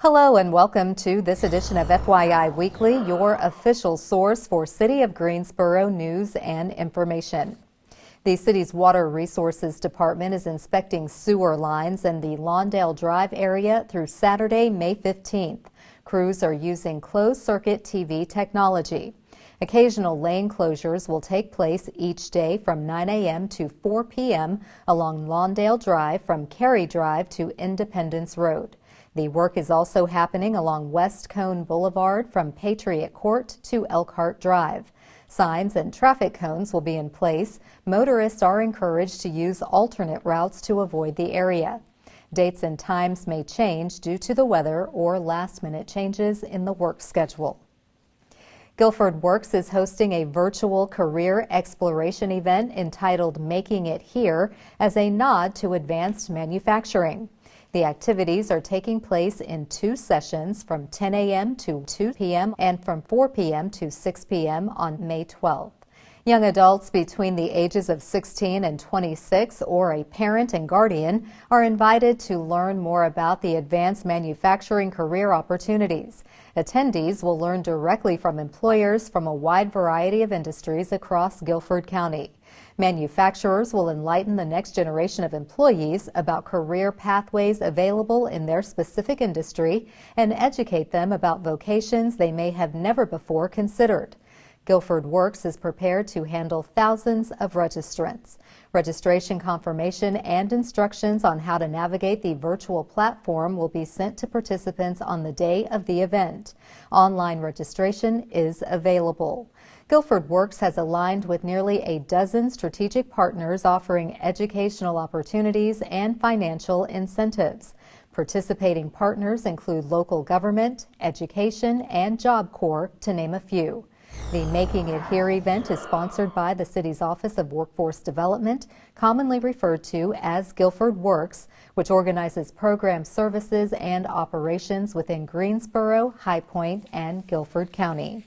Hello and welcome to this edition of FYI Weekly, your official source for City of Greensboro news and information. The city's Water Resources Department is inspecting sewer lines in the Lawndale Drive area through Saturday, May 15th. Crews are using closed-circuit TV technology. Occasional lane closures will take place each day from 9 a.m. to 4 p.m. along Lawndale Drive from Cary Drive to Independence Road. The work is also happening along West Cone Boulevard from Patriot Court to Elkhart Drive. Signs and traffic cones will be in place. Motorists are encouraged to use alternate routes to avoid the area. Dates and times may change due to the weather or last-minute changes in the work schedule. Guilford Works is hosting a virtual career exploration event entitled Making It Here as a nod to advanced manufacturing. The activities are taking place in 2 sessions from 10 a.m. to 2 p.m. and from 4 p.m. to 6 p.m. on May 12th. Young adults between the ages of 16 and 26 or a parent and guardian are invited to learn more about the advanced manufacturing career opportunities. Attendees will learn directly from employers from a wide variety of industries across Guilford County. Manufacturers will enlighten the next generation of employees about career pathways available in their specific industry and educate them about vocations they may have never before considered. Guilford Works is prepared to handle thousands of registrants. Registration confirmation and instructions on how to navigate the virtual platform will be sent to participants on the day of the event. Online registration is available. Guilford Works has aligned with nearly a dozen strategic partners offering educational opportunities and financial incentives. Participating partners include local government, education, and Job Corps, to name a few. The Making It Here event is sponsored by the city's Office of Workforce Development, commonly referred to as Guilford Works, which organizes program services and operations within Greensboro, High Point, and Guilford County.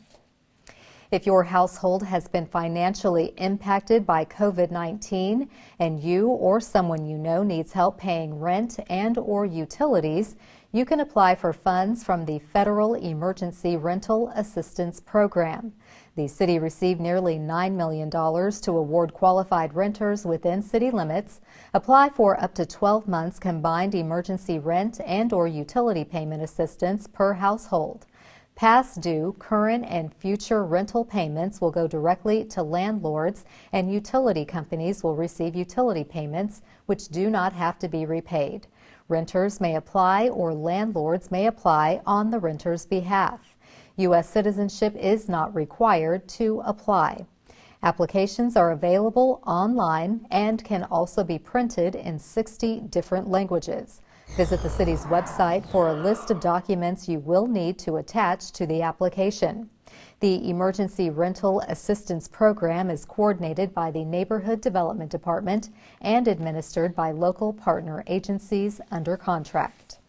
If your household has been financially impacted by COVID-19 and you or someone you know needs help paying rent and/or utilities, you can apply for funds from the Federal Emergency Rental Assistance Program. The city received nearly $9 million to award qualified renters within city limits. Apply for up to 12 months combined emergency rent and/or utility payment assistance per household. Past due, current, and future rental payments will go directly to landlords, and utility companies will receive utility payments, which do not have to be repaid. Renters may apply or landlords may apply on the renter's behalf. U.S. citizenship is not required to apply. Applications are available online and can also be printed in 60 different languages. Visit the city's website for a list of documents you will need to attach to the application. The Emergency Rental Assistance Program is coordinated by the Neighborhood Development Department and administered by local partner agencies under contract.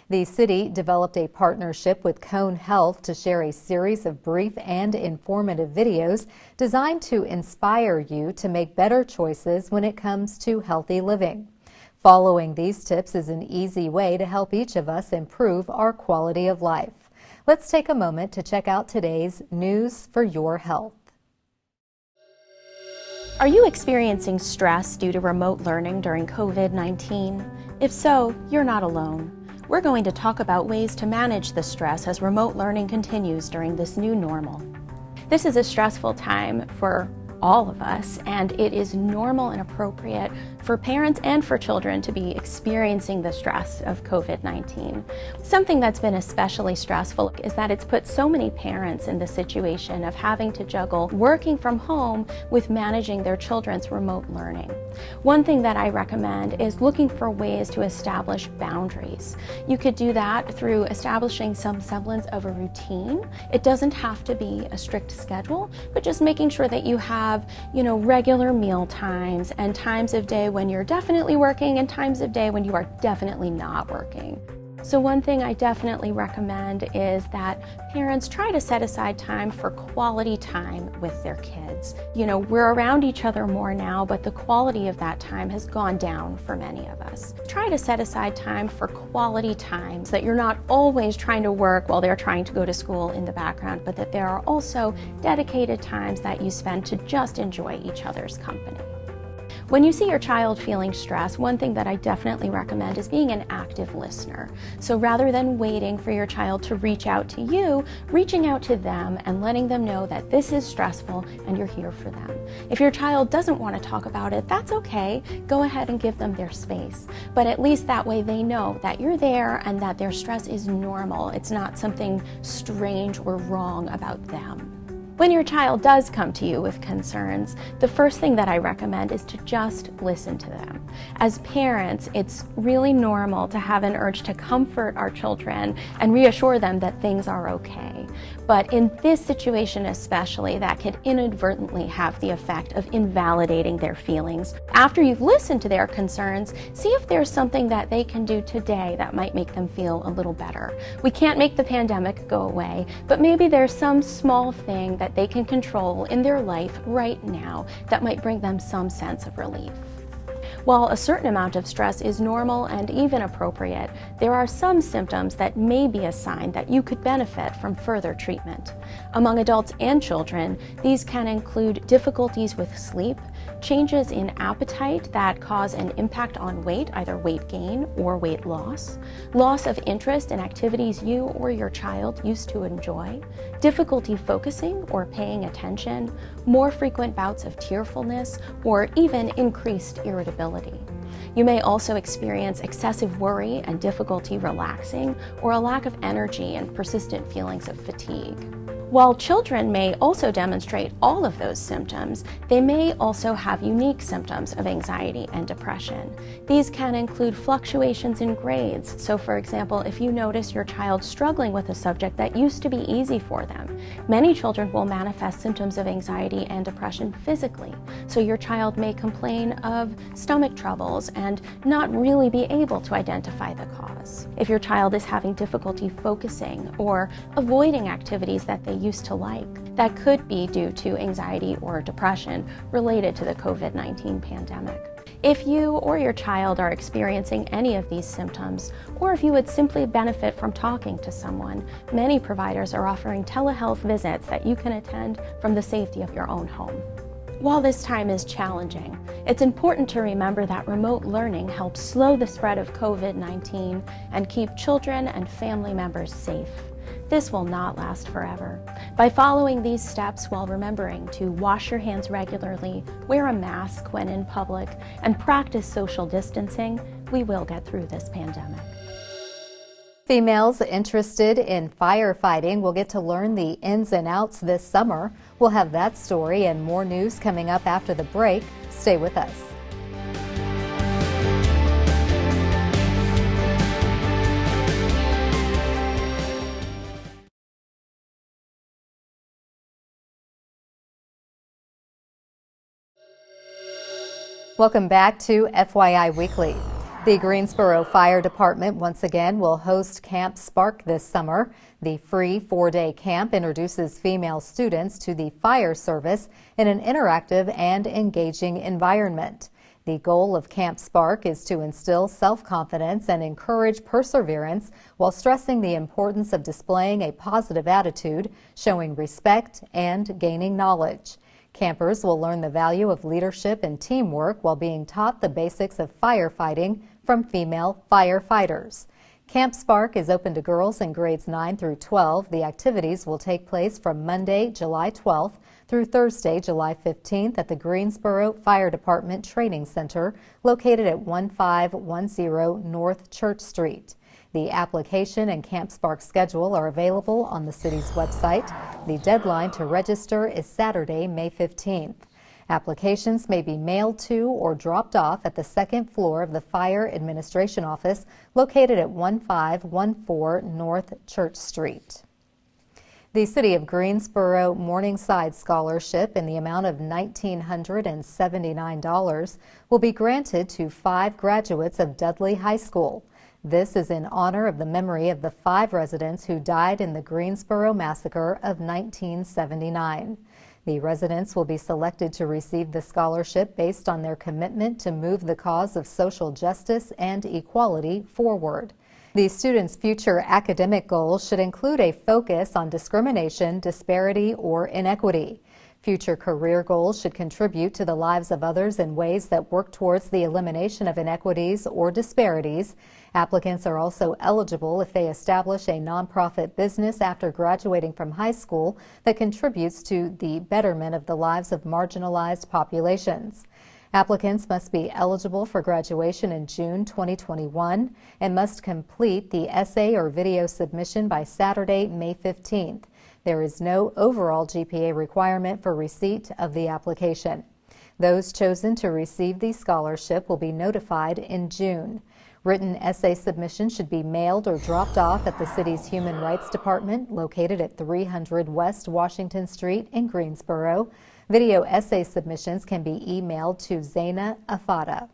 The city developed a partnership with Cone Health to share a series of brief and informative videos designed to inspire you to make better choices when it comes to healthy living. Following these tips is an easy way to help each of us improve our quality of life. Let's take a moment to check out today's News for Your Health. Are you experiencing stress due to remote learning during COVID-19? If so, you're not alone. We're going to talk about ways to manage the stress as remote learning continues during this new normal. This is a stressful time for all of us, and it is normal and appropriate for parents and for children to be experiencing the stress of COVID-19. Something that's been especially stressful is that it's put so many parents in the situation of having to juggle working from home with managing their children's remote learning. One thing that I recommend is looking for ways to establish boundaries. You could do that through establishing some semblance of a routine. It doesn't have to be a strict schedule, but just making sure that you have, regular meal times and times of day when you're definitely working and times of day when you are definitely not working. So one thing I definitely recommend is that parents try to set aside time for quality time with their kids. You know, we're around each other more now, but the quality of that time has gone down for many of us. Try to set aside time for quality times, that you're not always trying to work while they're trying to go to school in the background, but that there are also dedicated times that you spend to just enjoy each other's company. When you see your child feeling stressed, one thing that I definitely recommend is being an active listener. So rather than waiting for your child to reach out to you, reaching out to them and letting them know that this is stressful and you're here for them. If your child doesn't want to talk about it, that's okay. Go ahead and give them their space. But at least that way they know that you're there and that their stress is normal. It's not something strange or wrong about them. When your child does come to you with concerns, the first thing that I recommend is to just listen to them. As parents, it's really normal to have an urge to comfort our children and reassure them that things are okay. But in this situation especially, that could inadvertently have the effect of invalidating their feelings. After you've listened to their concerns, see if there's something that they can do today that might make them feel a little better. We can't make the pandemic go away, but maybe there's some small thing that they can control in their life right now that might bring them some sense of relief. While a certain amount of stress is normal and even appropriate, there are some symptoms that may be a sign that you could benefit from further treatment. Among adults and children, these can include difficulties with sleep, changes in appetite that cause an impact on weight, either weight gain or weight loss, loss of interest in activities you or your child used to enjoy, difficulty focusing or paying attention, more frequent bouts of tearfulness, or even increased irritability. You may also experience excessive worry and difficulty relaxing, or a lack of energy and persistent feelings of fatigue. While children may also demonstrate all of those symptoms, they may also have unique symptoms of anxiety and depression. These can include fluctuations in grades. So for example, if you notice your child struggling with a subject that used to be easy for them, many children will manifest symptoms of anxiety and depression physically. So your child may complain of stomach troubles and not really be able to identify the cause. If your child is having difficulty focusing or avoiding activities that they used to like, that could be due to anxiety or depression related to the COVID-19 pandemic. If you or your child are experiencing any of these symptoms, or if you would simply benefit from talking to someone, many providers are offering telehealth visits that you can attend from the safety of your own home. While this time is challenging, it's important to remember that remote learning helps slow the spread of COVID-19 and keep children and family members safe. This will not last forever. By following these steps while remembering to wash your hands regularly, wear a mask when in public, and practice social distancing, we will get through this pandemic. Females interested in firefighting will get to learn the ins and outs this summer. We'll have that story and more news coming up after the break. Stay with us. Welcome back to FYI Weekly. The Greensboro Fire Department once again will host Camp Spark this summer. The free 4-day camp introduces female students to the fire service in an interactive and engaging environment. The goal of Camp Spark is to instill self-confidence and encourage perseverance while stressing the importance of displaying a positive attitude, showing respect, and gaining knowledge. Campers will learn the value of leadership and teamwork while being taught the basics of firefighting from female firefighters. Camp Spark is open to girls in grades 9 through 12. The activities will take place from Monday, July 12th through Thursday, July 15th at the Greensboro Fire Department Training Center located at 1510 North Church Street. The application and Camp Spark schedule are available on the city's website. The deadline to register is Saturday, May 15th. Applications may be mailed to or dropped off at the second floor of the Fire Administration Office located at 1514 North Church Street. The City of Greensboro Morningside Scholarship in the amount of $1,979 will be granted to 5 graduates of Dudley High School. This is in honor of the memory of the 5 residents who died in the Greensboro massacre of 1979. The residents will be selected to receive the scholarship based on their commitment to move the cause of social justice and equality forward. The students' future academic goals should include a focus on discrimination, disparity, or inequity. Future career goals should contribute to the lives of others in ways that work towards the elimination of inequities or disparities. Applicants are also eligible if they establish a nonprofit business after graduating from high school that contributes to the betterment of the lives of marginalized populations. Applicants must be eligible for graduation in June 2021 and must complete the essay or video submission by Saturday, May 15th. There is no overall GPA requirement for receipt of the application. Those chosen to receive the scholarship will be notified in June. Written essay submissions should be mailed or dropped off at the city's Human Rights Department, located at 300 West Washington Street in Greensboro. Video essay submissions can be emailed to Zaina Afada.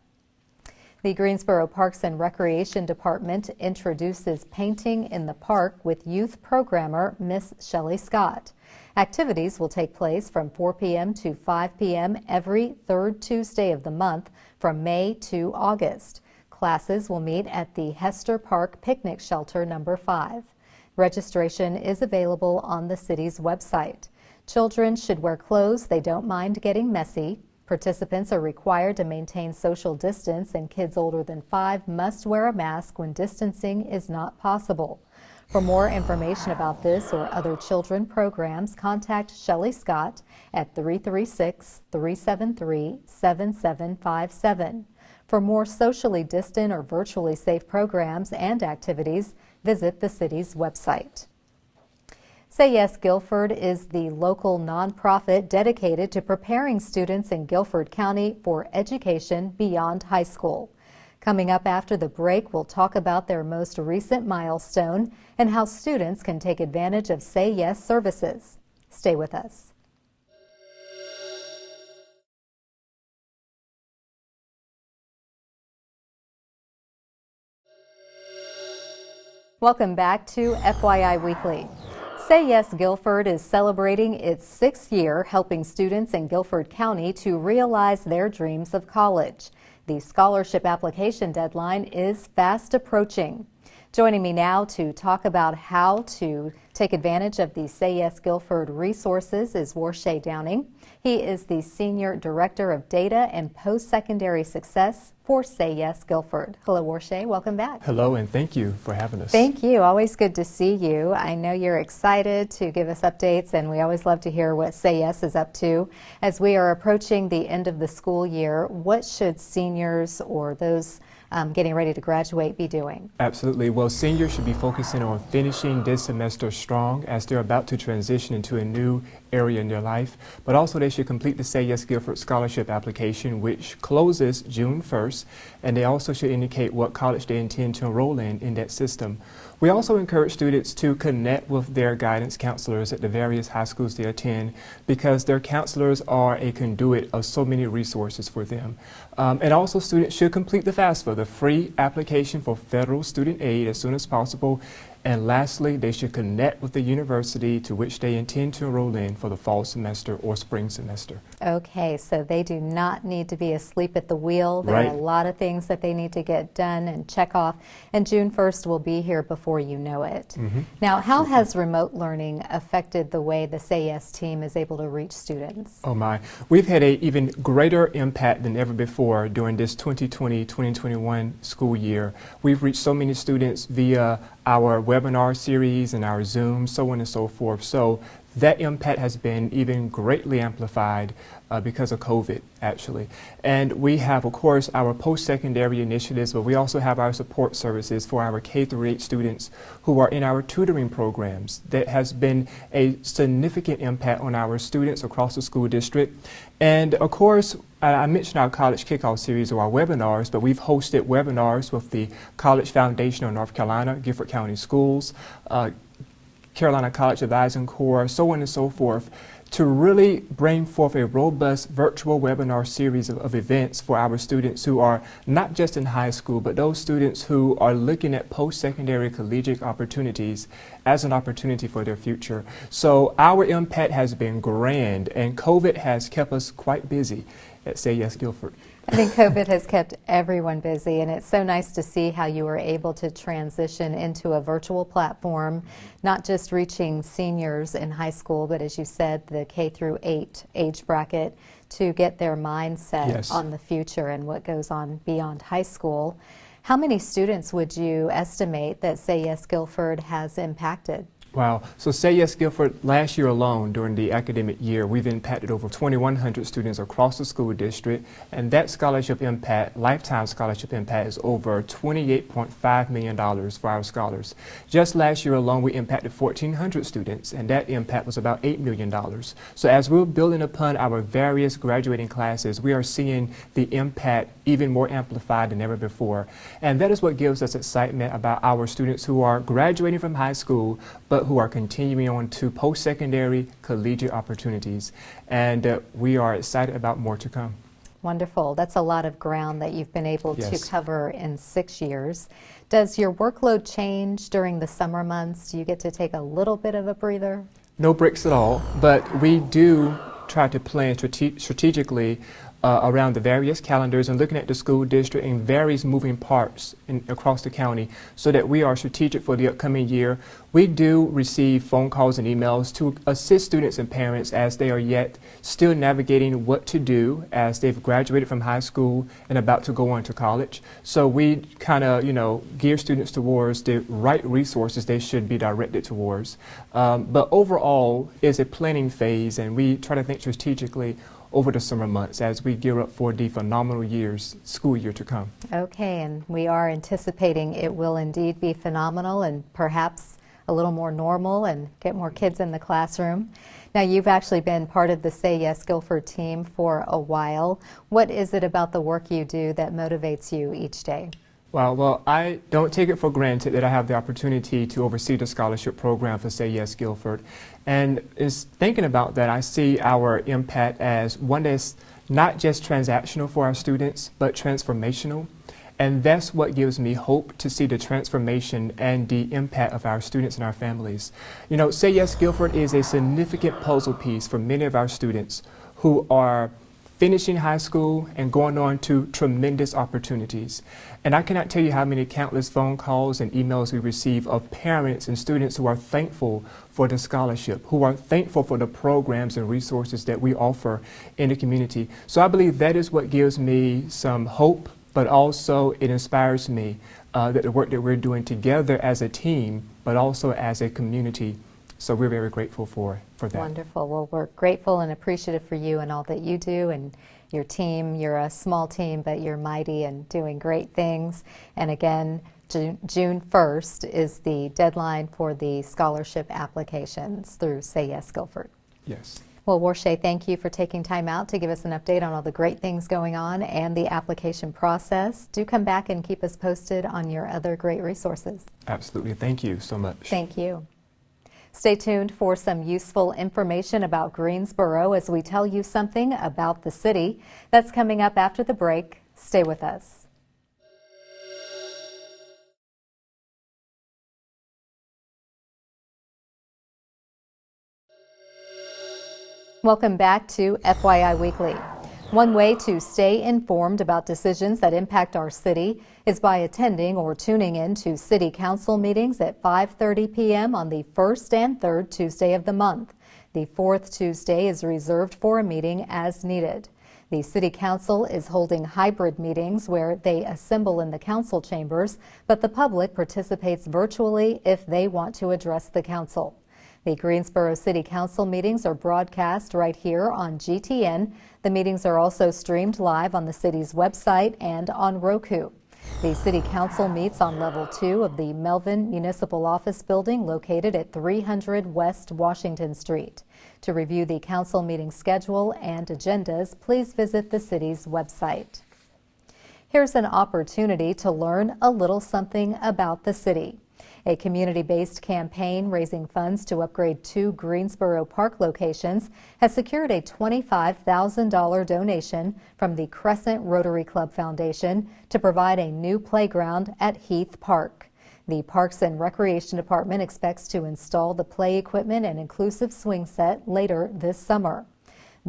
The Greensboro Parks and Recreation Department introduces painting in the park with youth programmer Miss Shelley Scott. Activities will take place from 4 p.m. to 5 p.m. every third Tuesday of the month from May to August. Classes will meet at the Hester Park Picnic Shelter number 5. Registration is available on the city's website. Children should wear clothes they don't mind getting messy. Participants are required to maintain social distance, and kids older than 5 must wear a mask when distancing is not possible. For more information about this or other children programs, contact Shelley Scott at 336-373-7757. For more socially distant or virtually safe programs and activities, visit the city's website. Say Yes Guilford is the local nonprofit dedicated to preparing students in Guilford County for education beyond high school. Coming up after the break, we'll talk about their most recent milestone and how students can take advantage of Say Yes services. Stay with us. Welcome back to FYI Weekly. Say Yes Guilford is celebrating its 6th year helping students in Guilford County to realize their dreams of college. The scholarship application deadline is fast approaching. Joining me now to talk about how to take advantage of the Say Yes Guilford resources is Warshay Downing. He is the Senior Director of Data and Post-Secondary Success for Say Yes Guilford. Hello, Warshay. Welcome back. Hello, and thank you for having us. Thank you. Always good to see you. I know you're excited to give us updates, and we always love to hear what Say Yes is up to. As we are approaching the end of the school year, what should seniors or those getting ready to graduate be doing? Absolutely. Well, seniors should be focusing on finishing this semester strong as they're about to transition into a new area in their life, but also they should complete the Say Yes Guilford scholarship application, which closes June 1st, and they also should indicate what college they intend to enroll in that system. We also encourage students to connect with their guidance counselors at the various high schools they attend, because their counselors are a conduit of so many resources for them. And also students should complete the FAFSA, the free application for federal student aid, as soon as possible. And lastly, they should connect with the university to which they intend to enroll in for the fall semester or spring semester. Okay, so they do not need to be asleep at the wheel. There Right. are a lot of things that they need to get done and check off, and June 1st will be here before you know it. Now, how has remote learning affected the way the Say Yes team is able to reach students? Oh my, we've had an even greater impact than ever before during this 2020-2021 school year. We've reached so many students via our webinar series and our Zoom, so on and so forth. So that impact has been even greatly amplified because of COVID, actually. And we have, of course, our post-secondary initiatives, but we also have our support services for our K-8 students who are in our tutoring programs. That has been a significant impact on our students across the school district. And of course, I mentioned our College Kickoff series or our webinars, but we've hosted webinars with the College Foundation of North Carolina, Guilford County Schools, Carolina College Advising Corps, so on and so forth, to really bring forth a robust virtual webinar series of events for our students who are not just in high school, but those students who are looking at post-secondary collegiate opportunities as an opportunity for their future. So our impact has been grand, and COVID has kept us quite busy at Say Yes Guilford. I think COVID has kept everyone busy, and it's so nice to see how you were able to transition into a virtual platform, not just reaching seniors in high school, but as you said, the K through 8 age bracket, to get their mindset on the future and what goes on beyond high school. How many students would you estimate that Say Yes Guilford has impacted? Wow. So Say Yes Guilford, last year alone during the academic year, we've impacted over 2,100 students across the school district, and that scholarship impact, lifetime scholarship impact, is over $28.5 million for our scholars. Just last year alone, we impacted 1,400 students, and that impact was about $8 million. So as we're building upon our various graduating classes, we are seeing the impact even more amplified than ever before. And that is what gives us excitement about our students who are graduating from high school, but who are continuing on to post-secondary collegiate opportunities. And we are excited about more to come. Wonderful. That's a lot of ground that you've been able to cover in 6 years. Does your workload change during the summer months? Do you get to take a little bit of a breather? No breaks at all, but we do try to plan strategically around the various calendars and looking at the school district and various moving parts across the county so that we are strategic for the upcoming year. We do receive phone calls and emails to assist students and parents as they are yet still navigating what to do as they've graduated from high school and about to go on to college. So we kind of, gear students towards the right resources they should be directed towards. But overall, it's a planning phase, and we try to think strategically over the summer months as we gear up for the phenomenal school year to come. Okay, and we are anticipating it will indeed be phenomenal and perhaps a little more normal and get more kids in the classroom. Now, you've actually been part of the Say Yes Guilford team for a while. What is it about the work you do that motivates you each day? Well, I don't take it for granted that I have the opportunity to oversee the scholarship program for Say Yes Guilford. And is thinking about that, I see our impact as one that's not just transactional for our students, but transformational. And that's what gives me hope to see the transformation and the impact of our students and our families. Say Yes Guilford is a significant puzzle piece for many of our students who are finishing high school and going on to tremendous opportunities. And I cannot tell you how many countless phone calls and emails we receive of parents and students who are thankful for the scholarship, who are thankful for the programs and resources that we offer in the community. So I believe that is what gives me some hope, but also it inspires me that the work that we're doing together as a team, but also as a community. So we're very grateful for that. Wonderful. Well, we're grateful and appreciative for you and all that you do and your team. You're a small team, but you're mighty and doing great things. And again, June 1st is the deadline for the scholarship applications through Say Yes Guilford. Yes. Well, Warshay, thank you for taking time out to give us an update on all the great things going on and the application process. Do come back and keep us posted on your other great resources. Absolutely. Thank you so much. Thank you. Stay tuned for some useful information about Greensboro as we tell you something about the city. That's coming up after the break. Stay with us. Welcome back to FYI Weekly. One way to stay informed about decisions that impact our city is by attending or tuning in to City Council meetings at 5:30 p.m. on the first and third Tuesday of the month. The fourth Tuesday is reserved for a meeting as needed. The City Council is holding hybrid meetings where they assemble in the council chambers, but the public participates virtually if they want to address the council. The Greensboro City Council meetings are broadcast right here on GTN. The meetings are also streamed live on the city's website and on Roku. The City Council meets on level 2 of the Melvin Municipal Office Building located at 300 West Washington Street. To review the council meeting schedule and agendas, please visit the city's website. Here's an opportunity to learn a little something about the city. A community-based campaign raising funds to upgrade 2 Greensboro Park locations has secured a $25,000 donation from the Crescent Rotary Club Foundation to provide a new playground at Heath Park. The Parks and Recreation Department expects to install the play equipment and inclusive swing set later this summer.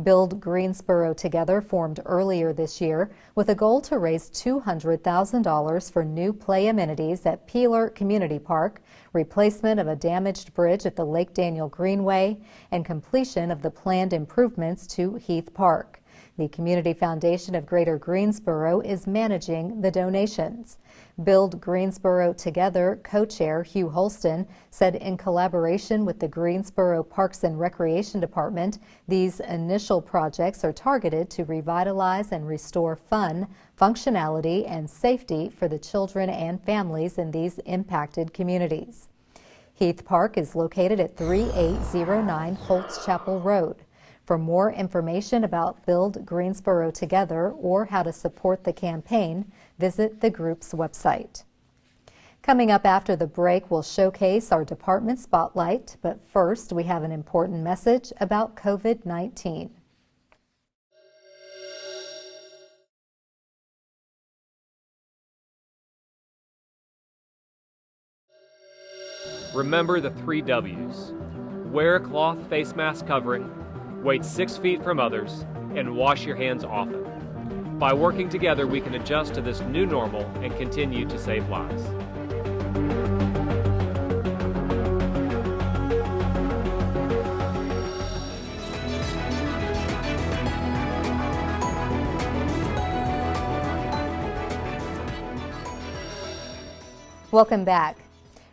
Build Greensboro Together formed earlier this year with a goal to raise $200,000 for new play amenities at Peeler Community Park, replacement of a damaged bridge at the Lake Daniel Greenway, and completion of the planned improvements to Heath Park. The Community Foundation of Greater Greensboro is managing the donations. Build Greensboro Together co-chair Hugh Holston said in collaboration with the Greensboro Parks and Recreation Department, these initial projects are targeted to revitalize and restore fun, functionality, and safety for the children and families in these impacted communities. Heath Park is located at 3809 Holtz Chapel Road. For more information about Build Greensboro Together or how to support the campaign, visit the group's website. Coming up after the break, we'll showcase our department spotlight, but first we have an important message about COVID-19. Remember the 3 W's. Wear a cloth face mask covering, wait 6 feet from others, and wash your hands often. By working together, we can adjust to this new normal and continue to save lives. Welcome back.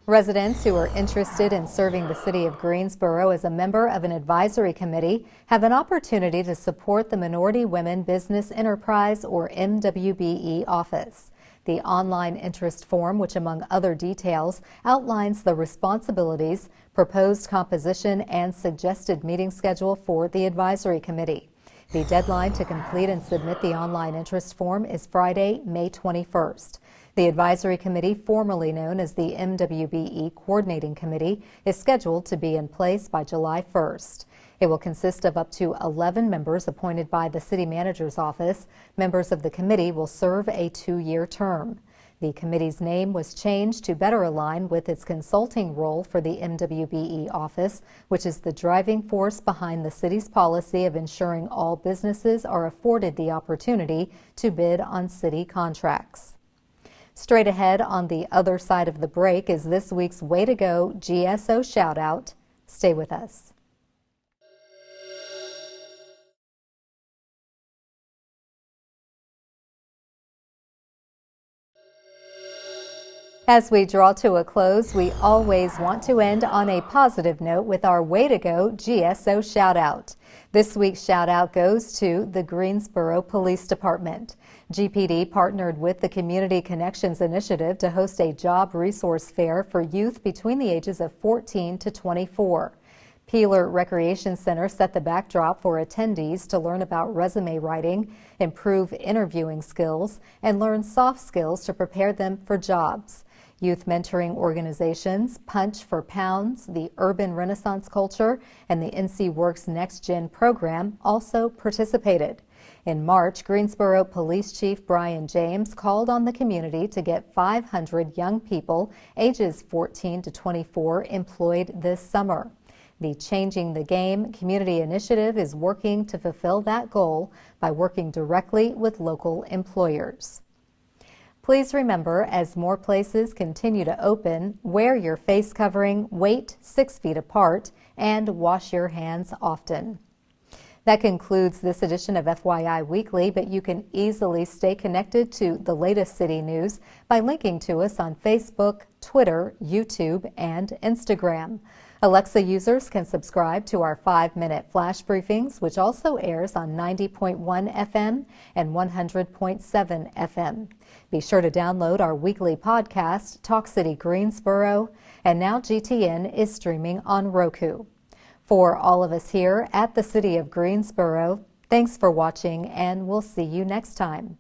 Residents who are interested in serving the city of Greensboro as a member of an advisory committee have an opportunity to support the Minority Women Business Enterprise, or MWBE, office. The online interest form, which among other details outlines the responsibilities, proposed composition, and suggested meeting schedule for the advisory committee. The deadline to complete and submit the online interest form is Friday, May 21st. The advisory committee, formerly known as the MWBE Coordinating Committee, is scheduled to be in place by July 1st. It will consist of up to 11 members appointed by the city manager's office. Members of the committee will serve a 2-year term. The committee's name was changed to better align with its consulting role for the MWBE office, which is the driving force behind the city's policy of ensuring all businesses are afforded the opportunity to bid on city contracts. Straight ahead on the other side of the break is this week's Way to Go GSO shout-out. Stay with us. As we draw to a close, we always want to end on a positive note with our Way to Go GSO shout-out. This week's shout-out goes to the Greensboro Police Department. GPD partnered with the Community Connections Initiative to host a job resource fair for youth between the ages of 14 to 24. Peeler Recreation Center set the backdrop for attendees to learn about resume writing, improve interviewing skills, and learn soft skills to prepare them for jobs. Youth mentoring organizations Punch for Pounds, the Urban Renaissance Culture, and the NC Works Next Gen program also participated. In March, Greensboro Police Chief Brian James called on the community to get 500 young people ages 14 to 24 employed this summer. The Changing the Game community initiative is working to fulfill that goal by working directly with local employers. Please remember, as more places continue to open, wear your face covering, wait 6 feet apart, and wash your hands often. That concludes this edition of FYI Weekly, but you can easily stay connected to the latest city news by linking to us on Facebook, Twitter, YouTube, and Instagram. Alexa users can subscribe to our 5-minute flash briefings, which also airs on 90.1 FM and 100.7 FM. Be sure to download our weekly podcast, Talk City Greensboro, and now GTN is streaming on Roku. For all of us here at the City of Greensboro, thanks for watching, and we'll see you next time.